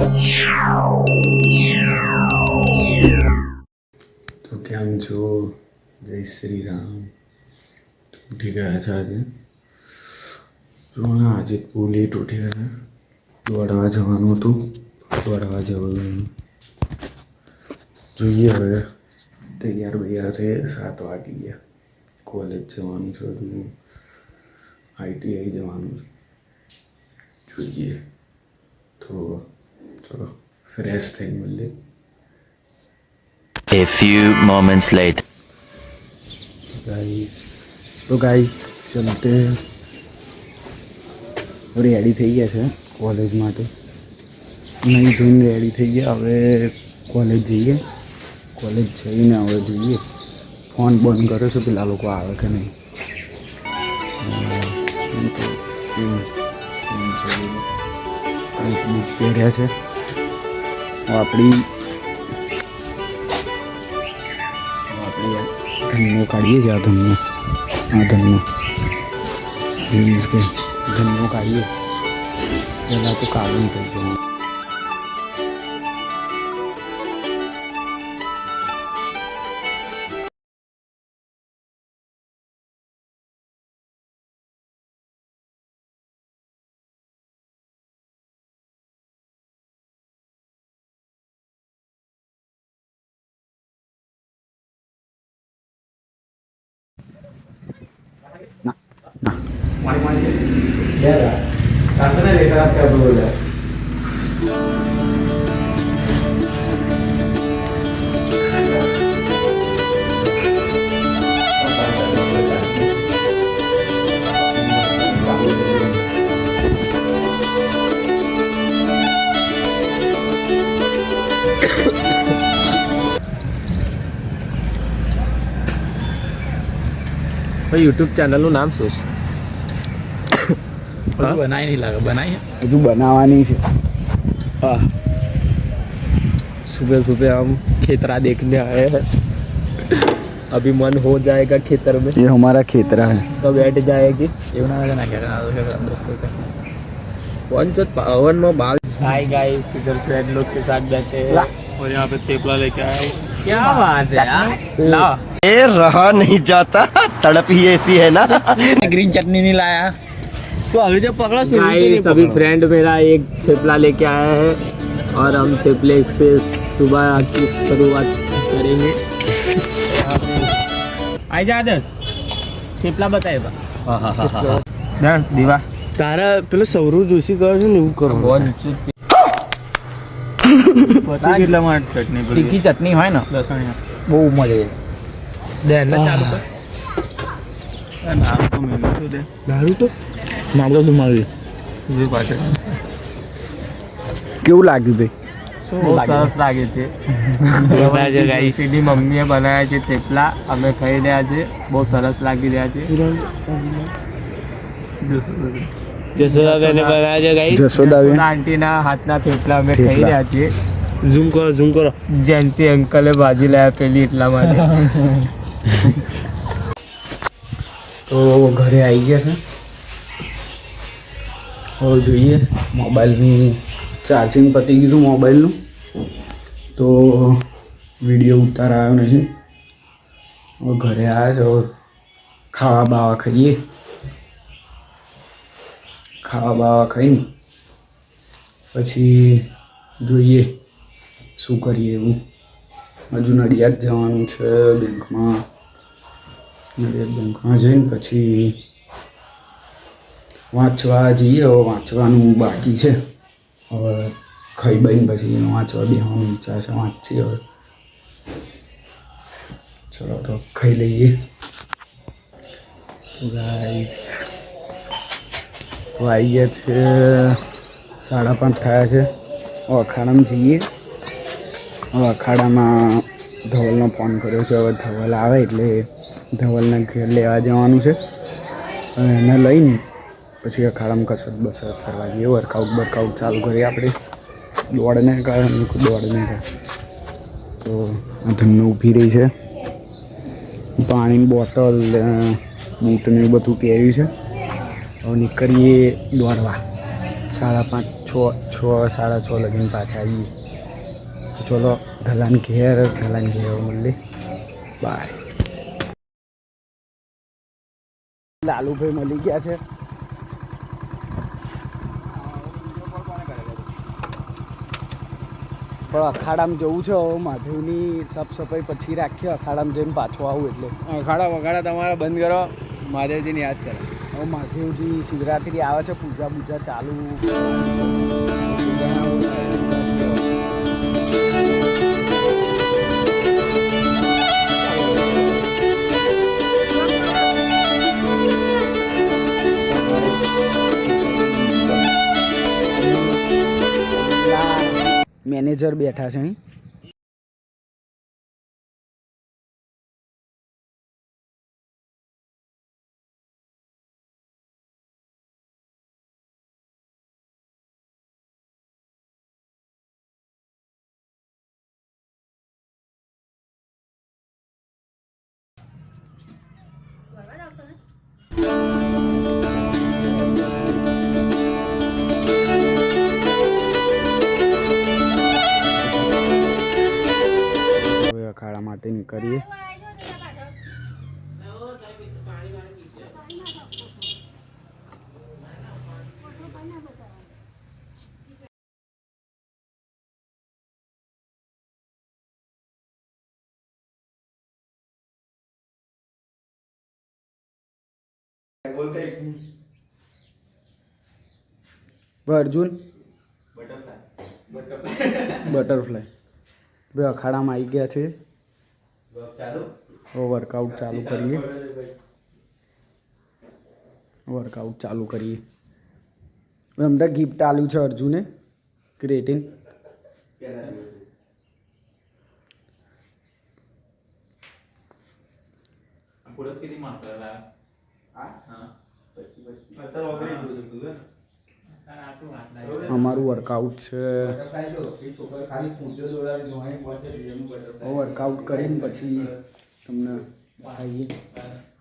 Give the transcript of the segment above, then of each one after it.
તો કેમ છો? જય શ્રી રામ. ઉઠી ગયા છે આજે? આજે બહુ લેટ ઉઠી ગયા. દોડવા જવાનું હતું. દોડવા જવાનું જોઈએ હવે. તૈયાર થઈ 7 વાગી ગયા. કોલેજ જવાનું છે, બધું ITI જવાનું છે. જોઈએ તો ચલો ફ્રેશ થઈને મળીએ. A few moments later. Guys ચલતે રેડી થઈ ગયા છે કોલેજ માટે. નહીં ધોઈને રેડી થઈ ગયા. હવે કોલેજ જઈએ. કોલેજ જઈને હવે જોઈએ ફોન બંધ કર્યો છે, પેલા લોકો આવે કે નહીં. બુક પહેર્યા છે આપણી ધનનો કાઢીએ છીએ. આ ધનનો મીન્સ કે ધનનો કાઢીએ પહેલાં તો કાઢવું થઈ ગયું. યુટ્યુબ ચેનલનું નામ શું છે? બનાવી નહીં લાગે. બનાવી હજુ બનાવવાની છે. हाँ सुबह सुबह हम खेतरा देखने आए हैं. अभी मन हो जाएगा खेतर में. ये हमारा खेतरा है. तो बैठ जाएगी. कौन जो पवन में बाल. हाय गाइस, इधर फ्रेंड लोग के साथ बैठे हैं और यहाँ पे थेपला लेके आया हूँ. क्या बात है यार. लाओ. ये रहा नहीं जाता, तड़प ही ऐसी है ना. ग्रीन चटनी नहीं लाया तो अभी जब पकड़ा सभी फ्रेंड मेरा एक थेपला लेके आया है और हम थेपले से सुबह की शुरुआत करेंगे. आई जा दस थेपला बताए बा. हाँ दीवा तारा પેલો સૌરવ જોશી કહે છે ને એવું કરો. કેટલા માટે ચટણી તીખી ચટણી હોય ને લસણિયા બહુ મજા આવે. દે ને ચાલુ કર. નામ તો મેલું તો દે. દારૂ તો મારો તો મારી જે પાછળ કેવું લાગ્યું ભાઈ? બહુ સરસ લાગે છે. સીધી મમ્મીએ બનાવ્યા છે થેપલા. અમે ખાઈ રહ્યા છે. બહુ સરસ લાગી રહ્યા છે. જશોદા આંટીના હાથના થેપલા અમે ખાઈ રહ્યા છીએ. ઝૂમ કરો. જયંતિ અંકલે ભાજી લાયા પેલી એટલા માટે. તો ઘરે આવી ગયા છે. હવે જોઈએ મોબાઈલની ચાર્જિંગ પતી ગયું મોબાઈલનું, તો વિડીયો ઉતારાયો નહીં. હવે ઘરે આવ્યા છે. હવે ખાવા બાવા ખાઈએ. ખાઈને પછી જોઈએ શું કરીએ એવું. હજુ નડિયાદ જવાનું છે બેંકમાં. નડિયાદ બેંકમાં જઈને પછી વાંચવા જઈએ. હવે વાંચવાનું બાકી છે. હવે ખાઈ બઈને પછી વાંચવા બેસવાનું વિચાર છે. વાંચીએ હવે. ચલો તો ખાઈ લઈએ. ગાઈસ તો આવી ગયા છે. 5:30 થયા છે. હવે અખાડામાં જઈએ. હવે અખાડામાં ધવલનો ફોન કર્યો છે. હવે ધવલ આવે એટલે ધવલને ઘેર લેવા જવાનું છે. એને લઈને પછી અખાડામાં કસરત બસરત કરવા જઈએ. વર્કઆઉટ ચાલુ કરીએ આપણે. દોડને કહે તો આ ધનનો ઊભી રહી છે. પાણીની બોટલ બૂટને બધું પહેર્યું છે. હવે નીકળીએ દોડવા. 5:30 6 સાડા 6 લગીને પાછા આવીએ. તો ચલો ધલાન ઘેર મળીએ. બાય. લાલુભાઈ મળી ગયા છે. પણ અખાડામાં જવું છે. હવે મહાદેવની સાફ સફાઈ પછી રાખીએ. અખાડામાં જઈને પાછો આવું એટલે અખાડા વખાડા તમારા બંધ કરો, મહાદેવજીને યાદ કરો. હવે મહાદેવજી શિવરાત્રિ આવે છે. પૂજા ચાલુ. મેનેજર બેઠા છે અહીં. અખાડા માટે નીકળીએ. અર્જુન બટરફ્લાય ભાઈ અખાડામાં આવી ગયા છે. વર્કઆઉટ ચાલુ કરીએ. અમને ગિફ્ટ આલ્યું છે અર્જુને ક્રિએટિન. અમારું વર્કઆઉટ છે. વર્કઆઉટ કરીને પછી તમને બતાવીએ.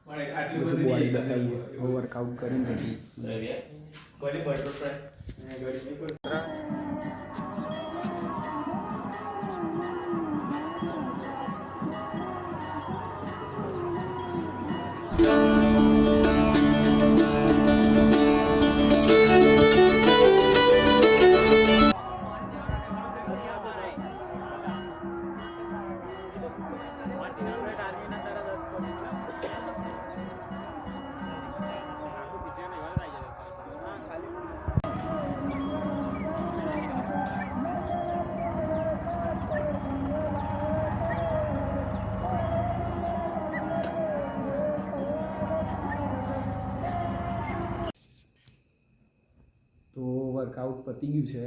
બોડી બતાવીએ. વર્કઆઉટ કરીને પછી વર્કઆઉટ પતી ગયું છે.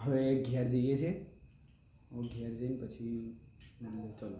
હવે ઘેર જઈએ છીએ. ઘેર જઈને પછી ચલો.